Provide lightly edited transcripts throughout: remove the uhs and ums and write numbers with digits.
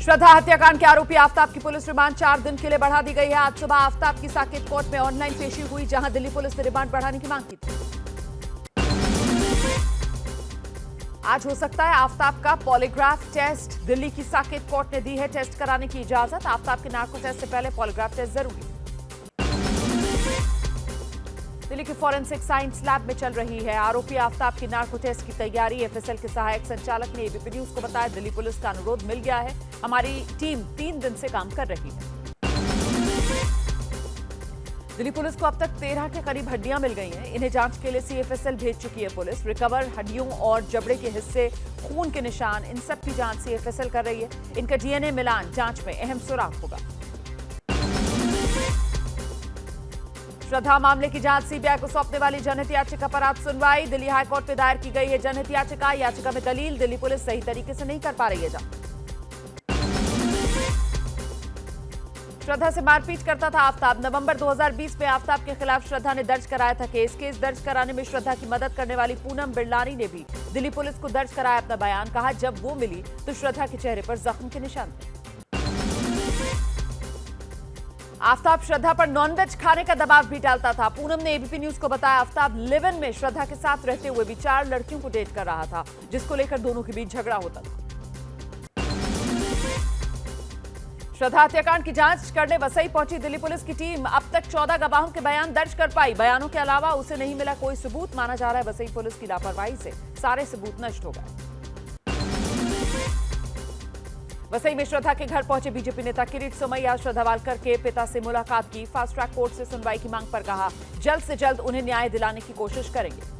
श्रद्धा हत्याकांड के आरोपी आफताब की पुलिस रिमांड 4 दिन के लिए बढ़ा दी गई है। आज सुबह आफताब की साकेत कोर्ट में ऑनलाइन पेशी हुई, जहां दिल्ली पुलिस ने रिमांड बढ़ाने की मांग की थी। आज हो सकता है आफताब का पॉलीग्राफ टेस्ट। दिल्ली की साकेत कोर्ट ने दी है टेस्ट कराने की इजाजत। आफताब के नार्को टेस्ट से पहले पॉलीग्राफ टेस्ट जरूरी। दिल्ली के फॉरेंसिक साइंस लैब में चल रही है आरोपी आफताब की नार्को टेस्ट की तैयारी। एफएसएल के सहायक संचालक ने एबीपी न्यूज को बताया, दिल्ली पुलिस का अनुरोध मिल गया है, हमारी टीम 3 दिन से काम कर रही है। दिल्ली पुलिस को अब तक 13 के करीब हड्डियां मिल गई हैं। इन्हें जांच के लिए सीएफएसएल भेज चुकी है पुलिस। रिकवर हड्डियों और जबड़े के हिस्से, खून के निशान, इन सब की जांच सीएफएसएल कर रही है। इनका डीएनए मिलान जांच में अहम सुराग होगा। श्रद्धा मामले की जांच सीबीआई को सौंपने वाली जनहित याचिका पर आज सुनवाई। दिल्ली हाईकोर्ट में दायर की गई है जनहित याचिका। याचिका में दलील, दिल्ली पुलिस सही तरीके से नहीं कर पा रही है जांच। श्रद्धा से मारपीट करता था आफताब। नवंबर 2020 में आफताब के खिलाफ श्रद्धा ने दर्ज कराया था केस दर्ज कराने में श्रद्धा की मदद करने वाली पूनम बिरलानी ने भी दिल्ली पुलिस को दर्ज कराया अपना बयान। कहा, जब वो मिली तो श्रद्धा के चेहरे पर जख्म के निशान थे। आफताब श्रद्धा पर नॉनवेज खाने का दबाव भी डालता था। पूनम ने एबीपी न्यूज को बताया, आफताब लिव इन में श्रद्धा के साथ रहते हुए भी 4 लड़कियों को डेट कर रहा था, जिसको लेकर दोनों के बीच झगड़ा होता था। श्रद्धा हत्याकांड की जांच करने वसई पहुंची दिल्ली पुलिस की टीम। अब तक 14 गवाहों के बयान दर्ज कर पाई। बयानों के अलावा उसे नहीं मिला कोई सबूत। माना जा रहा है वसई पुलिस की लापरवाही से सारे सबूत नष्ट हो गए। वसई में श्रद्धा के घर पहुंचे बीजेपी नेता किरीट सोमैया। श्रद्धा वालकर के पिता से मुलाकात की। फास्ट ट्रैक कोर्ट से सुनवाई की मांग पर कहा, जल्द से जल्द उन्हें न्याय दिलाने की कोशिश करेंगे।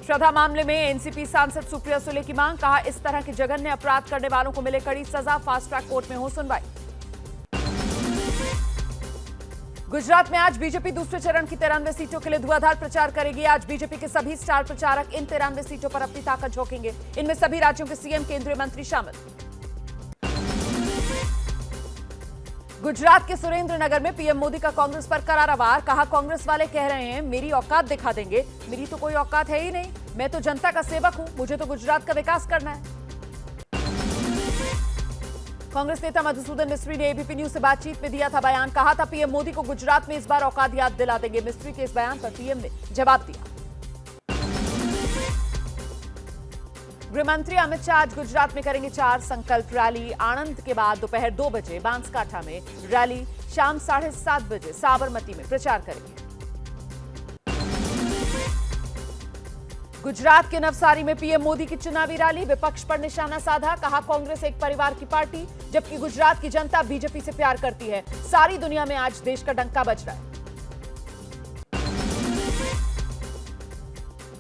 श्रद्धा मामले में एनसीपी सांसद सुप्रिया सुले की मांग। कहा, इस तरह के जघन्य अपराध करने वालों को मिले कड़ी सजा। फास्ट ट्रैक कोर्ट में हो सुनवाई। गुजरात में आज बीजेपी दूसरे चरण की 93 सीटों के लिए धुआंधार प्रचार करेगी। आज बीजेपी के सभी स्टार प्रचारक इन 93 सीटों पर अपनी ताकत झोंकेंगे। इनमें सभी राज्यों के सीएम, केंद्रीय मंत्री शामिल। गुजरात के सुरेंद्रनगर में पीएम मोदी का कांग्रेस पर करारा वार। कहा, कांग्रेस वाले कह रहे हैं मेरी औकात दिखा देंगे। मेरी तो कोई औकात है ही नहीं। मैं तो जनता का सेवक हूं, मुझे तो गुजरात का विकास करना है। कांग्रेस नेता मधुसूदन मिस्त्री ने एबीपी न्यूज से बातचीत में दिया था बयान। कहा था, पीएम मोदी को गुजरात में इस बार औकात याद दिला देंगे। मिस्त्री के इस बयान पर पीएम ने जवाब दिया। गृहमंत्री अमित शाह आज गुजरात में करेंगे 4 संकल्प रैली। आणंद के बाद दोपहर 2 बजे बांसकाठा में रैली। शाम 7:30 बजे साबरमती में प्रचार करेंगे। गुजरात के नवसारी में पीएम मोदी की चुनावी रैली। विपक्ष पर निशाना साधा। कहा, कांग्रेस एक परिवार की पार्टी, जबकि गुजरात की जनता बीजेपी से प्यार करती है। सारी दुनिया में आज देश का डंका बज रहा है।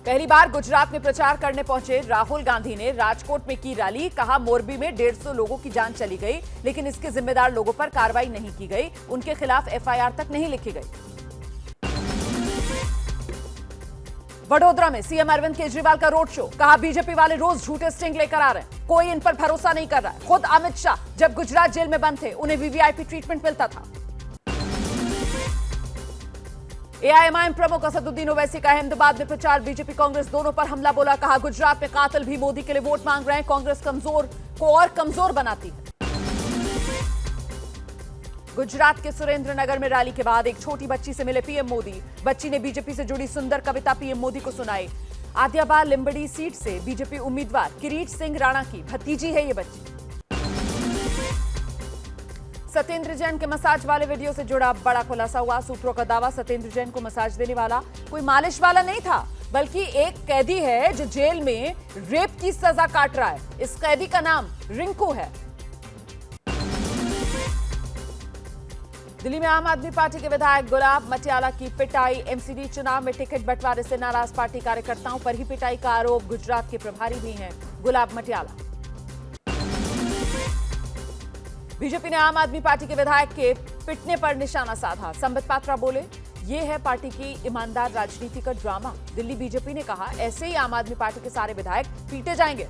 पहली बार गुजरात में प्रचार करने पहुंचे राहुल गांधी ने राजकोट में की रैली। कहा, मोरबी में 150 लोगों की जान चली गई, लेकिन इसके जिम्मेदार लोगों पर कार्रवाई नहीं की गई। उनके खिलाफ एफआईआर तक नहीं लिखी गई। वडोदरा में सीएम अरविंद केजरीवाल का रोड शो। कहा, बीजेपी वाले रोज झूठे स्टिंग लेकर आ रहे हैं, कोई इन पर भरोसा नहीं कर रहा है। खुद अमित शाह जब गुजरात जेल में बंद थे, उन्हें वीवीआईपी ट्रीटमेंट मिलता था। एआईएमआईएम प्रमुख असदुद्दीन ओवैसी का अहमदाबाद में प्रचार। बीजेपी कांग्रेस दोनों पर हमला बोला। कहा, गुजरात में कातिल भी मोदी के लिए वोट मांग रहे हैं। कांग्रेस कमजोर को और कमजोर बनाती है। गुजरात के सुरेंद्रनगर में रैली के बाद एक छोटी बच्ची से मिले पीएम मोदी। बच्ची ने बीजेपी से जुड़ी सुंदर कविता पीएम मोदी को सुनाई। आदियाबाद लिंबड़ी सीट से बीजेपी उम्मीदवार किरीट सिंह राणा की भतीजी है ये बच्ची। सत्येंद्र जैन के मसाज वाले वीडियो से जुड़ा बड़ा खुलासा हुआ। सूत्रों का दावा, सत्येंद्र जैन को मसाज देने वाला कोई मालिश वाला नहीं था, बल्कि एक कैदी है जो जेल में रेप की सजा काट रहा है। इस कैदी का नाम रिंकू है। दिल्ली में आम आदमी पार्टी के विधायक गुलाब मटियाला की पिटाई। एमसीडी चुनाव में टिकट बंटवारे से नाराज पार्टी कार्यकर्ताओं पर ही पिटाई का आरोप। गुजरात के प्रभारी भी हैं गुलाब मटियाला। बीजेपी ने आम आदमी पार्टी के विधायक के पिटने पर निशाना साधा। संबित पात्रा बोले, ये है पार्टी की ईमानदार राजनीति का ड्रामा। दिल्ली बीजेपी ने कहा, ऐसे ही आम आदमी पार्टी के सारे विधायक पीटे जाएंगे।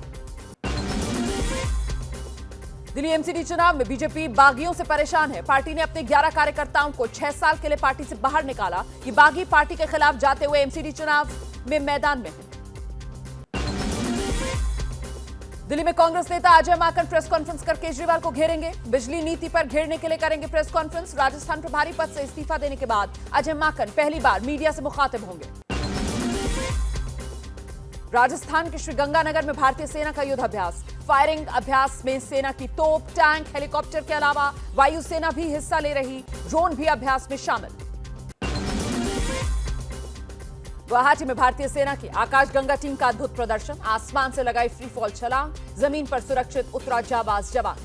दिल्ली एमसीडी चुनाव में बीजेपी बागियों से परेशान है। पार्टी ने अपने 11 कार्यकर्ताओं को 6 साल के लिए पार्टी से बाहर निकाला। ये बागी पार्टी के खिलाफ जाते हुए एमसीडी चुनाव में मैदान में है। दिल्ली में कांग्रेस नेता अजय माकन प्रेस कॉन्फ्रेंस कर केजरीवाल को घेरेंगे। बिजली नीति पर घेरने के लिए करेंगे प्रेस कॉन्फ्रेंस। राजस्थान प्रभारी पद से इस्तीफा देने के बाद अजय माकन पहली बार मीडिया से मुखातिब होंगे। राजस्थान के श्रीगंगानगर में भारतीय सेना का युद्धाभ्यास। फायरिंग अभ्यास में सेना की तोप, टैंक, हेलीकॉप्टर के अलावा वायुसेना भी हिस्सा ले रही। ड्रोन भी अभ्यास में शामिल। गुवाहाटी में भारतीय सेना की आकाशगंगा टीम का अद्भुत प्रदर्शन। आसमान से लगाई फ्री फॉल छलांग, जमीन पर सुरक्षित उतरा जाबाज जवान।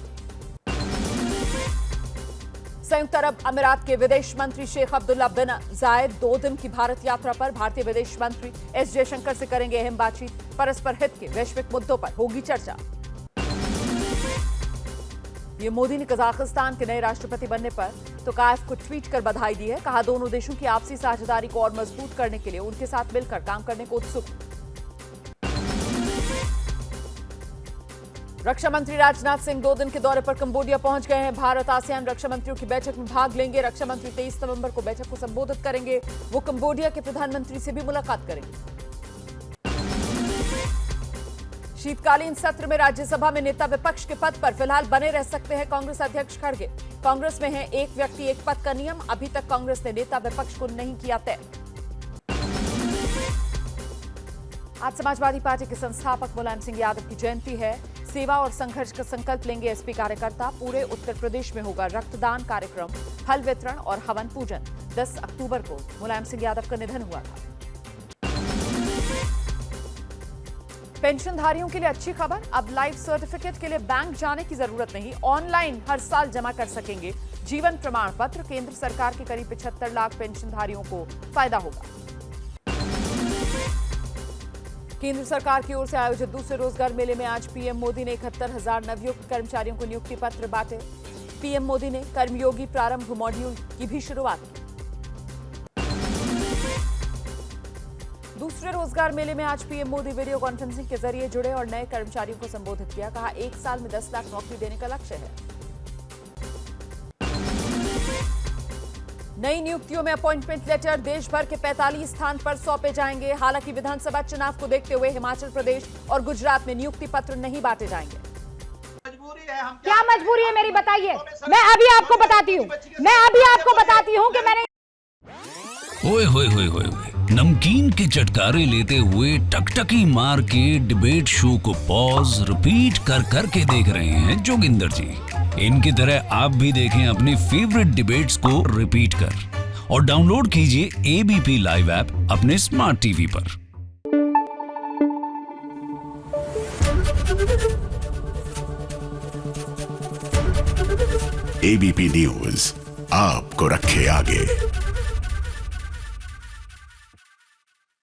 संयुक्त अरब अमीरात के विदेश मंत्री शेख अब्दुल्ला बिन जायद 2 दिन की भारत यात्रा पर। भारतीय विदेश मंत्री एस जयशंकर से करेंगे अहम बातचीत। परस्पर हित के वैश्विक मुद्दों पर होगी चर्चा। पीएम मोदी ने कजाकिस्तान के नए राष्ट्रपति बनने पर तोकायफ को ट्वीट कर बधाई दी है। कहा दोनों देशों की आपसी साझेदारी को और मजबूत करने के लिए उनके साथ मिलकर काम करने को उत्सुक। रक्षा मंत्री राजनाथ सिंह 2 दिन के दौरे पर कंबोडिया पहुंच गए हैं। भारत आसियान रक्षा मंत्रियों की बैठक में भाग लेंगे। रक्षा मंत्री 23 नवंबर को बैठक को संबोधित करेंगे। वो कंबोडिया के प्रधानमंत्री से भी मुलाकात करेंगे। शीतकालीन सत्र में राज्यसभा में नेता विपक्ष के पद पर फिलहाल बने रह सकते हैं कांग्रेस अध्यक्ष खड़गे। कांग्रेस में है एक व्यक्ति एक पद का नियम। अभी तक कांग्रेस ने नेता विपक्ष को नहीं किया तय। आज समाजवादी पार्टी के संस्थापक मुलायम सिंह यादव की जयंती है। सेवा और संघर्ष का संकल्प लेंगे एसपी कार्यकर्ता। पूरे उत्तर प्रदेश में होगा रक्तदान कार्यक्रम, फल वितरण और हवन पूजन। 10 अक्टूबर को मुलायम सिंह यादव का निधन हुआ था। पेंशनधारियों के लिए अच्छी खबर। अब लाइफ सर्टिफिकेट के लिए बैंक जाने की जरूरत नहीं। ऑनलाइन हर साल जमा कर सकेंगे जीवन प्रमाण पत्र। केंद्र सरकार के करीब 75 लाख पेंशनधारियों को फायदा होगा। केंद्र सरकार की ओर से आयोजित दूसरे रोजगार मेले में आज पीएम मोदी ने 71,000 नवनियुक्त कर्मचारियों को नियुक्ति पत्र बांटे। पीएम मोदी ने कर्मयोगी प्रारंभ मॉड्यूल की भी शुरुआत की। दूसरे रोजगार मेले में आज पीएम मोदी वीडियो कॉन्फ्रेंसिंग के जरिए जुड़े और नए कर्मचारियों को संबोधित किया। कहा 1 साल में 10 लाख नौकरी देने का लक्ष्य है। नई नियुक्तियों में अपॉइंटमेंट लेटर देश भर के 45 स्थान पर सौंपे जाएंगे। हालांकि विधानसभा चुनाव को देखते हुए हिमाचल प्रदेश और गुजरात में नियुक्ति पत्र नहीं बांटे जाएंगे। क्या मजबूरी है मेरी बताइए। मैं अभी आपको बताती हूँ कि मैंने ओए होए होए होए नमकीन के चटकारे लेते हुए टकटकी मार के डिबेट शो को पॉज रिपीट कर करके देख रहे हैं जोगिंदर जी। इनकी तरह आप भी देखें अपनी फेवरेट डिबेट्स को रिपीट कर और डाउनलोड कीजिए एबीपी लाइव ऐप अपने स्मार्ट टीवी पर। एबीपी न्यूज आपको रखे आगे।